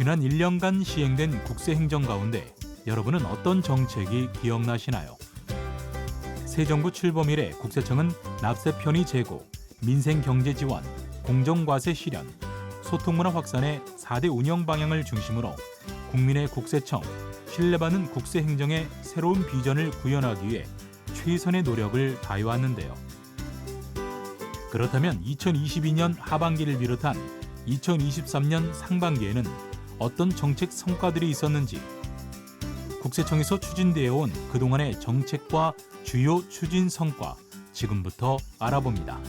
지난 1년간 시행된 국세행정 가운데 여러분은 어떤 정책이 기억나시나요? 새 정부 출범 이래 국세청은 납세 편의 제고, 민생 경제 지원, 공정과세 실현, 소통문화 확산의 4대 운영 방향을 중심으로 국민의 국세청, 신뢰받는 국세행정의 새로운 비전을 구현하기 위해 최선의 노력을 다해왔는데요. 그렇다면 2022년 하반기를 비롯한 2023년 상반기에는 어떤 정책 성과들이 있었는지, 국세청에서 추진되어 온 그동안의 정책과 주요 추진 성과 지금부터 알아봅니다.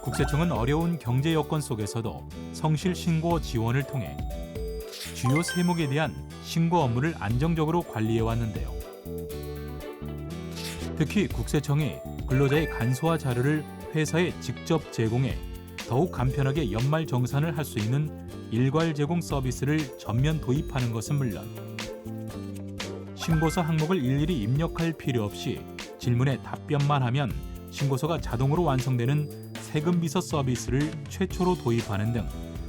국세청은 어려운 경제 여건 속에서도 성실 신고 지원을 통해 주요 세목에 대한 신고 업무를 안정적으로 관리해 왔는데요. 특히 국세청이 근로자의 간소화 자료를 회사에 직접 제공해 더욱 간편하게 연말 정산을 할 수 있는 일괄 제공 서비스를 전면 도입하는 것은 물론, 신고서 항목을 일일이 입력할 필요 없이 질문에 답변만 하면 신고서가 자동으로 완성되는 세금 비서 서비스를 최초로 도입하는 등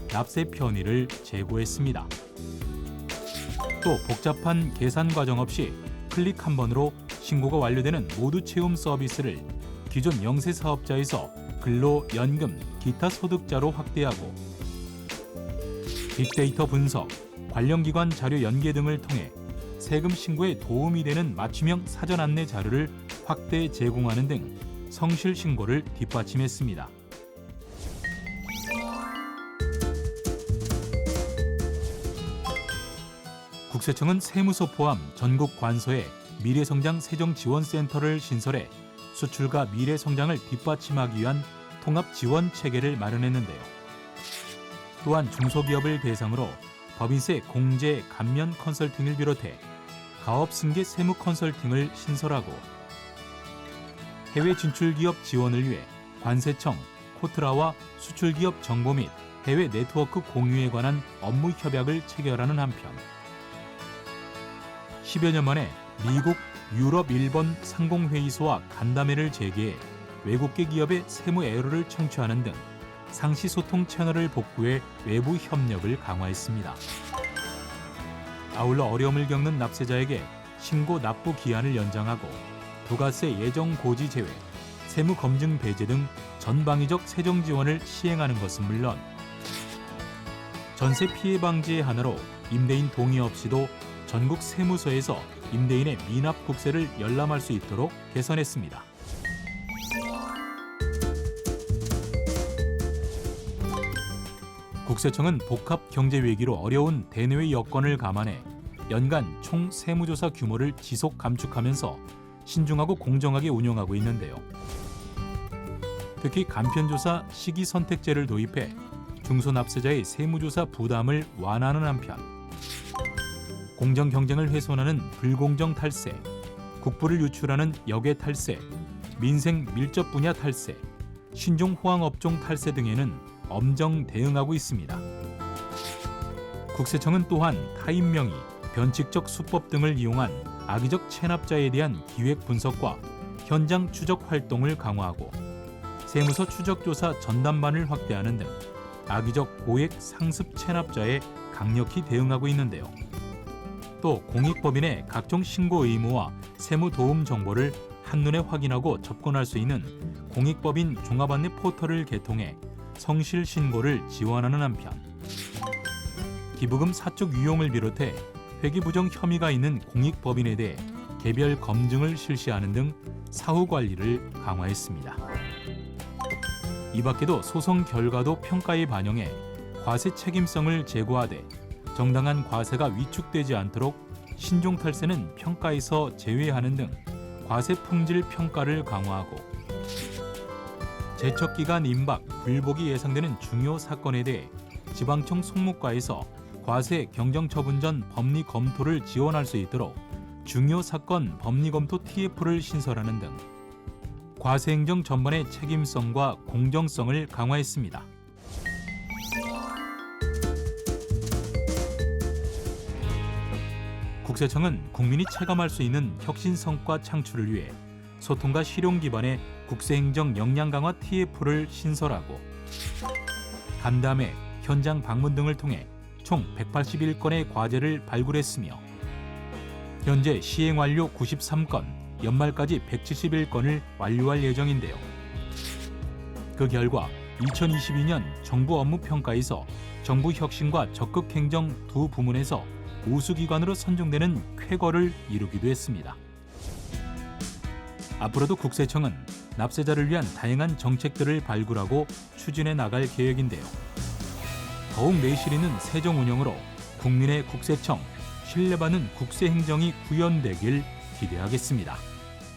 납세 편의를 제고했습니다. 또 복잡한 계산 과정 없이 클릭 한 번으로 신고가 완료되는 모두 채움 서비스를 기존 영세 사업자에서 근로, 연금, 기타 소득자로 확대하고, 빅데이터 분석, 관련 기관 자료 연계 등을 통해 세금 신고에 도움이 되는 맞춤형 사전 안내 자료를 확대 제공하는 등 성실 신고를 뒷받침했습니다. 국세청은 세무서 포함 전국 관서에 미래성장 세정지원센터를 신설해 수출과 미래성장을 뒷받침하기 위한 통합지원 체계를 마련했는데요. 또한 중소기업을 대상으로 법인세 공제 감면 컨설팅을 비롯해 가업승계 세무 컨설팅을 신설하고, 해외 진출기업 지원을 위해 관세청, 코트라와 수출기업 정보 및 해외 네트워크 공유에 관한 업무 협약을 체결하는 한편, 10여 년 만에 미국, 유럽, 일본 상공회의소와 간담회를 재개해 외국계 기업의 세무 애로를 청취하는 등 상시 소통 채널을 복구해 외부 협력을 강화했습니다. 아울러 어려움을 겪는 납세자에게 신고 납부 기한을 연장하고 부가세 예정 고지 제외, 세무 검증 배제 등 전방위적 세정 지원을 시행하는 것은 물론, 전세 피해 방지의 하나로 임대인 동의 없이도 전국 세무서에서 임대인의 미납 국세를 열람할 수 있도록 개선했습니다. 국세청은 복합 경제 위기로 어려운 대내외 여건을 감안해 연간 총 세무조사 규모를 지속 감축하면서 신중하고 공정하게 운영하고 있는데요. 특히 간편조사 시기 선택제를 도입해 중소납세자의 세무조사 부담을 완화하는 한편, 공정 경쟁을 훼손하는 불공정 탈세, 국부를 유출하는 역외 탈세, 민생 밀접 분야 탈세, 신종 호황 업종 탈세 등에는 엄정 대응하고 있습니다. 국세청은 또한 타인 명의, 변칙적 수법 등을 이용한 악의적 체납자에 대한 기획 분석과 현장 추적 활동을 강화하고, 세무서 추적조사 전담반을 확대하는 등 악의적 고액 상습 체납자에 강력히 대응하고 있는데요. 또 공익법인의 각종 신고 의무와 세무 도움 정보를 한눈에 확인하고 접근할 수 있는 공익법인 종합안내 포털을 개통해 성실 신고를 지원하는 한편, 기부금 사적 유용을 비롯해 회계 부정 혐의가 있는 공익법인에 대해 개별 검증을 실시하는 등 사후 관리를 강화했습니다. 이 밖에도 소송 결과도 평가에 반영해 과세 책임성을 제고하되 정당한 과세가 위축되지 않도록 신종 탈세는 평가에서 제외하는 등 과세 품질 평가를 강화하고, 제척기간 임박, 불복이 예상되는 중요 사건에 대해 지방청 송무과에서 과세 경정처분 전 법리 검토를 지원할 수 있도록 중요 사건 법리 검토 TF를 신설하는 등 과세행정 전반의 책임성과 공정성을 강화했습니다. 국세청은 국민이 체감할 수 있는 혁신 성과 창출을 위해 소통과 실용 기반의 국세행정 역량 강화 TF를 신설하고 간담회, 현장 방문 등을 통해 총 181건의 과제를 발굴했으며 현재 시행 완료 93건, 연말까지 171건을 완료할 예정인데요. 그 결과 2022년 정부 업무 평가에서 정부 혁신과 적극 행정 두 부문에서 우수기관으로 선정되는 쾌거를 이루기도 했습니다. 앞으로도 국세청은 납세자를 위한 다양한 정책들을 발굴하고 추진해 나갈 계획인데요. 더욱 내실 있는 세정 운영으로 국민의 국세청, 신뢰받는 국세행정이 구현되길 기대하겠습니다.